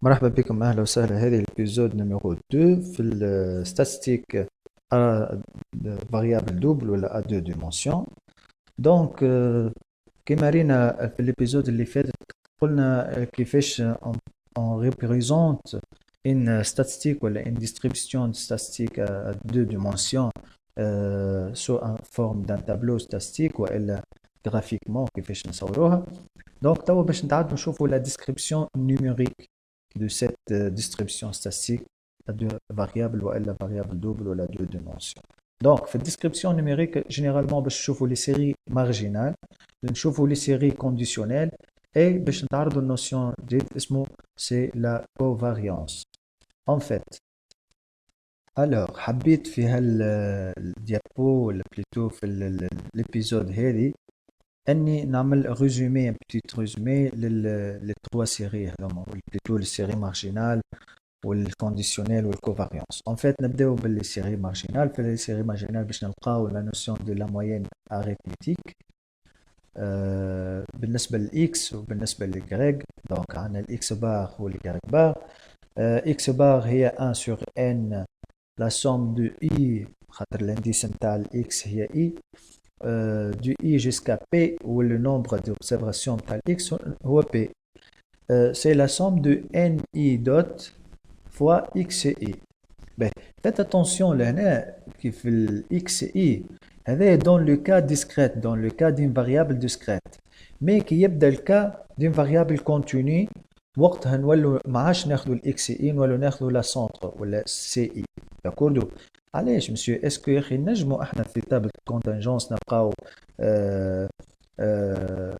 مرحبا بكم، أهلا وسهلا. هذه الابيزود نيميرو 2 في الستاتستيك فاريابل دوبل ولا ا دو ديمونسيون. دونك كيما رينا في الابيزود اللي فاتت قلنا كيفاش on représente une statistique ولا une distribution statistique à deux dimensions sous en forme d'un tableau statistique وإلا graphiquement كيفاش نصوروها. دونك توا باش نتعدوا نشوفوا la description numérique de cette distribution statistique à deux variables ou la variable double ou la deux dimensions. Donc, في description numérique, généralement, باش نشوفوا les séries marginales, نشوفوا les séries conditionnelles et باش نتعرضوا النوسيون جديد اسمه c'est la covariance. En fait, alors حبيت في الديابو ولا plutôt في الابيزود هذه اني نعمل ريزومي ان بتيت ريزومي لل trois séries هذوما plutôt les séries marginales والكونديسيونيل والكوفاريانس. ان فيت نبداو باللي سيري مارجينال. في لي سيري مارجينال باش نلقاو لا نوسيون دو لا موين اريثميتيك بالنسبه للاكس وبالنسبه للغريك. دونك عندنا الاكس بار والغريك بار. اكس بار هي 1 sur n لا سوم دو اي خاطر الانديس نتاع الاكس هي اي du i jusqu'à p où le nombre d'observations de x هو p. C'est la somme de ni dot fois x et i. Ben, faites attention là, qui fait le x et i. هذا dans le cas discrète, dans le cas d'une variable discrète. Mais qui يبدا le cas d'une variable continue وقتها نولوا ما عادش ناخذوا الاكس اي نولوا ناخذوا لا سونتر ولا سي اي. داكوردو؟ علاش مسيو؟ اسكو يا اخي نجموا احنا في تابل كونتنجونس نلقاو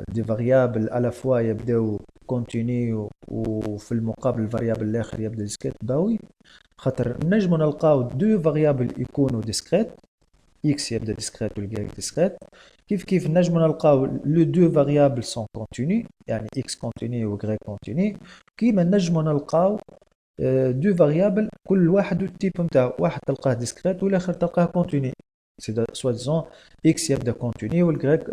دي فاريابل على فوا يبداو كونتينيو وفي المقابل الفاريابل الاخر يبدا ديسكريت؟ باوي، خاطر نجموا نلقاو دو فاريابل يكونوا ديسكريت، x يبدا ديسكريت والغيريك ديسكريت، كيف نجموا نلقاو لو دو فاريابل سون كونتينيو يعني x كونتينيو وغيريك كونتينيو، كيما نجموا نلقاو دو فاريابل كل واحد والتيب نتاعو، واحد تلقاه ديسكريت والاخر تلقاه كونتينيو. سي سوا ديزون اكس يبدا كونتينيو والغريك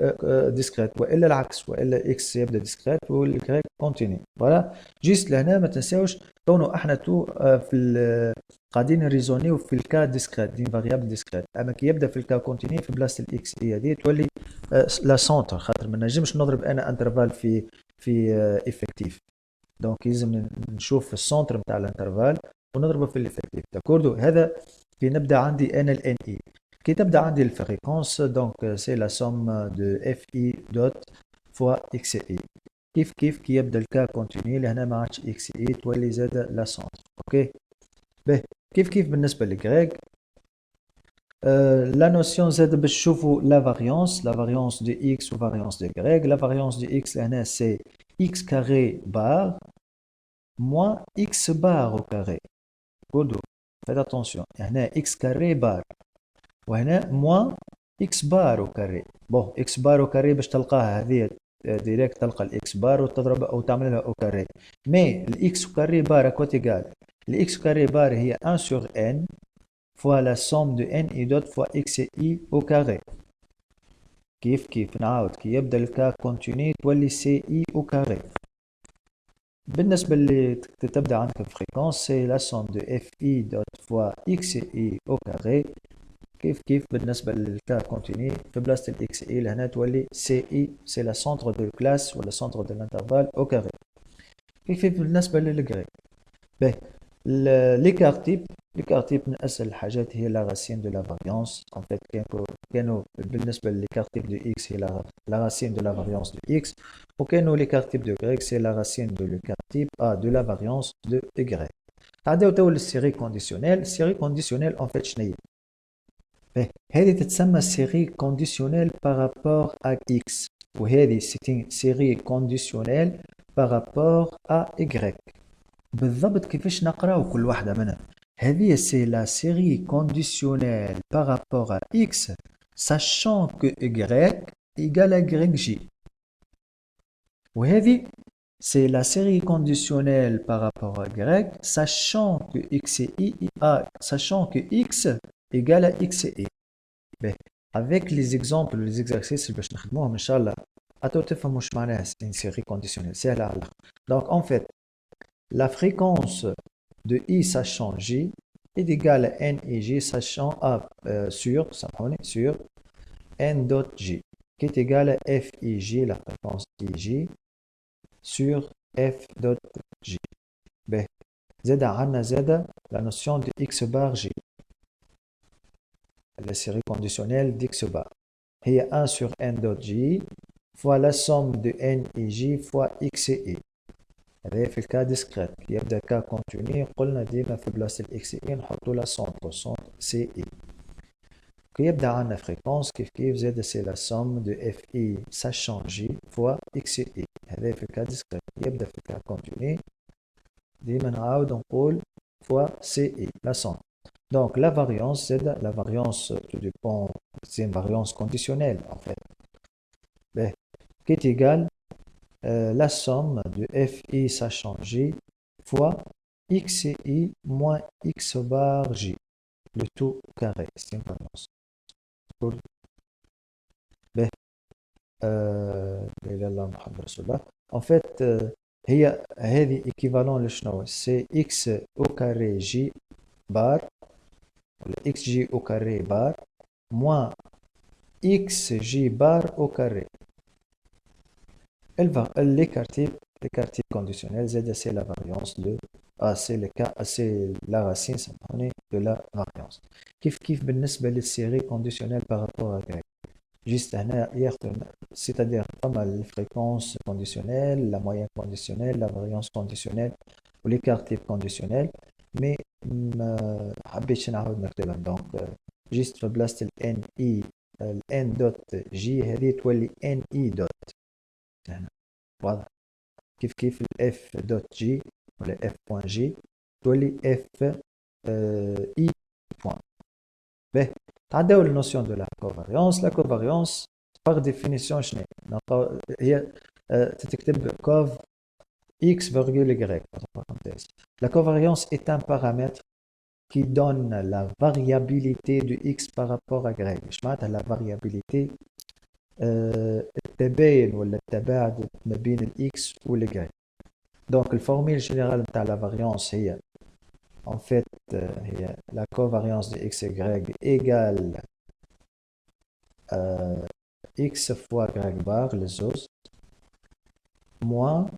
ديسكريت، والا العكس، والا اكس يبدا ديسكريت والغريك كونتينيو. فوالا جيست لهنا ما تنساوش كونوا احنا تو في قاعدين نريزونيو في الكا ديسكريت دين فاريابل ديسكريت، اما كي يبدا في الكا كونتينيو في بلاصه الاكس هي هذه تولي لا سونتر، خاطر ما نجمش نضرب انا انترفال في افكتيف. دونك لازم نشوف السنتر نتاع الانترفال ونضربه في الافكتيف. داكوردو؟ هذا كي نبدا عندي انا الان اي. كي تبدا عندي الفريكونس دونك سي لا سوم دو اف اي دوت فوا اكس اي. كيف كي يبدا الكا كونتينيو لهنا ما عادش اكس اي تولي زاد لا سنتر. اوكي باهي. كيف بالنسبه للغريك لا نوسيون زاد باش تشوفوا لا فاريونس دو اكس و فاريونس دو غريك. لا فاريونس دو اكس لهنا سي x carré bar moins x bar au carré. Godo. Faites attention. هنا x carré bar وهنا moins x bar au carré. bon x bar au carré باش تلقاها هذه ديريكت تلقى الاكس بار وتضرب او تعملها او كاري. مي الاكس كاري بار كوت ايغال الاكس كاري بار هي 1 sur n fois la somme de n et dot fois x et i au carré. كيف نعاود كي يبدا الكا كونتيني تولي سي اي او كاري. بالنسبة اللي تبدا عندك الفريكونس سي لا سوم دو اف اي دوت فوا اكس اي او كاري. كيف بالنسبة للكا كونتيني في بلاصة الاكس اي لهنا تولي سي اي سي لا سنتر دو كلاس ولا سنتر دو الانترفال او كاري. كيف بالنسبة للغريك؟ باهي ليكار تيب من اسهل الحاجات هي لا راسين دو لا فاريونس. ان فيت كانوا بالنسبه لليكار تيب دو اكس هي لا راسين دو لا فاريونس دو اكس، وكانوا ليكار تيب دو غريك سي لا راسين دو ليكار تيب دو لا فاريونس دو غريك. تعداو تو للسيري كونديسيونيل. السيري كونديسيونيل ان فيت شنو هي؟ باهي هذه تتسمى سيري كونديسيونيل بارابور ا اكس، وهذه سي سيري كونديسيونيل بارابور ا اغريك. بالضبط كيفاش نقراو كل واحدة منها؟ هذه سي لا série conditionnelle par rapport à x sachant que y égale à yj. وهذه c'est la série conditionnelle par rapport à y sachant que x et i sachant que x égale à x et i. avec les exemples les exercices باش نخدموهم ان شاء الله اتو تفهموا واش معناها une série conditionnelle سهلة على الاخر. donc en fait la fréquence de I sachant J est égale à N et J sachant sur N dot J, qui est égal à F I J, la fréquence IJ, sur F dot J. B. Z عنا Z, la notion de X bar J, la série conditionnelle d'X bar. Il y a 1 sur N dot J fois la somme de N et J fois X et I. هذا في الكا ديسكريت. كي يبدا كا كونتيني قلنا ديما في بلاصة الإكس إي نحطو لا سونتر سي إي. كي يبدا عندنا فريكونس كيف كيف زاد سي لا سوم دو اف اي ساشون جي فوا اكس اي. هذا في الكا ديسكريت. يبدا في الكا كونتيني ديما نعاود نقول فوا سي اي لا سوم. Donc la variance, c'est la variance tout dépend, c'est une variance conditionnelle en fait, ben, qui est égale la somme de fi sachant j fois x et i moins x bar j, le tout carré, c'est une variance. Ben, en fait هي هذه équivalent لشنو؟ c'est x au carré j bar ولا xj au carré bar moins xj bar au carré. L'écart type conditionnel, Z c'est la variance de A, c'est le cas, c'est la racine de la variance. Kif بالنسبة للsérie conditionnelle par rapport à grec. Juste hier, c'est-à-dire pas mal les fréquences conditionnelles, la moyenne conditionnelle, la variance conditionnelle ou l'écart type conditionnel, mais حبيتش نعاود نكتبها. donc juste في بلاصة ال n i ال n dot j هذه تولي n i dot هنا. واضح كيف ال f dot j ولا f point j تولي f i point. باهي تعداو للنوسيون دو لا كوفاريونس. لا كوفاريونس par définition شنو هي؟ تتكتب cov x virgule y entre parenthèses. La covariance est un paramètre qui donne la variabilité de x par rapport à y. Je m'attends la variabilité التباين ولا التباعد ما بين x ou y. Donc la formule générale de la variance هي en fait هي la covariance de x et y égale x fois y bar les os moins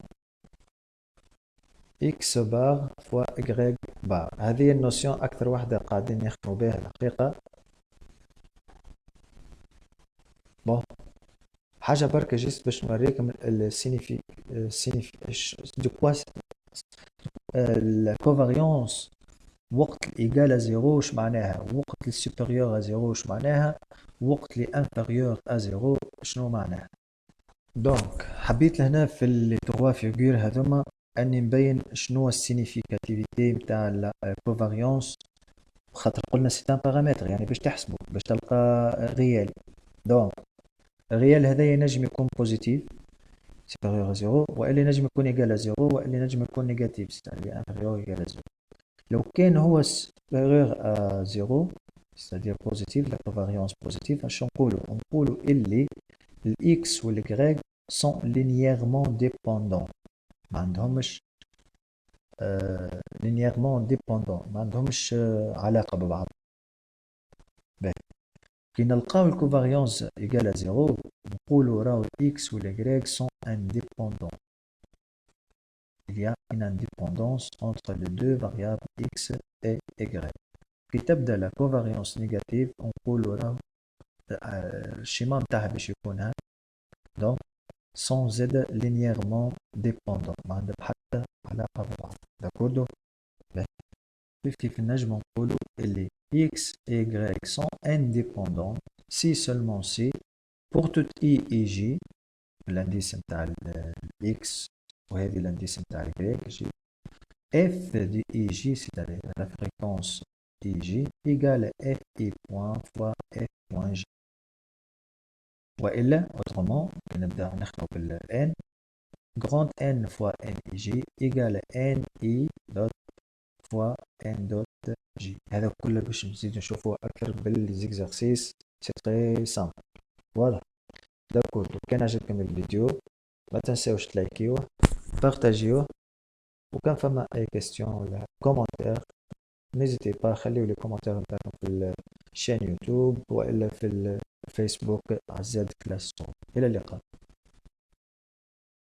x bar fois y bar. هذه النوسيون أكثر واحدة قاعدين يخدموا بها الحقيقة. bon حاجة بركة جيست باش نوريكم السينيفي دو كوا الكوفاريونس. وقت الإيجال زيرو وش معناها، وقت السوبريور زيرو وش معناها، وقت الانفيريور زيرو شنو معناها. دونك حبيت لهنا في لي تروا فيغور هذوما اني نبين شنو السينيفيكاتيفيتي نتاع الكوفاريونس، خاطر قلنا سي ان بارامتر يعني باش تحسبه باش تلقى ريال. دونك الريال هذا ينجم يكون بوزيتيف سوبريور زيرو، والا ينجم يكون ايجال زيرو، والا ينجم يكون نيجاتيف ستادير انفيريور ايجال زيرو. لو كان هو supérieur à 0 c'est-à-dire positif, la covariance positive, اش نقولوا اللي ال x و ال y sont linéairement dépendants. ما عندهمش linéairement dépendants، ما عندهمش علاقة ببعض. باهي كي نلقاو الكوفاريونس ايجال à 0 نقولوا راهو ال x و ال y sont indépendants. Il y a une indépendance entre les deux variables x et y. كي تبدا لا كوفاريونس نيجاتيف نقولوا راه الشيما نتاعها باش يكون هكا. دونك سون زد لينييرمون ديبوندون، ما عندها حتى علاقه ببعض. داكوردو. كيف نجمو نقولوا اللي x et y sont indépendants si seulement si pour toute i et j l'indice نتاع x وهذه l'indice نتاع y j f de ij c'est-à-dire la fréquence ij égale à f i point fois f point j. وإلا autrement نبدأ نخلو بال n grand n fois n ij égale à n i dot fois n dot j. هذا كله باش نزيد نشوفوه أكثر بالزيكزارسيس. سي تري سامبل. فوالا داكور. كان عجبكم الفيديو ما تنساوش تلايكيوه، بارتاجيوه. وكان فما أي كيستيون ولا كومنتير n'hésitez pas خليوا لي كومنتير نتاعكم في الشين يوتيوب وإلا في الفيسبوك عزاد كلاس. إلى اللقاء.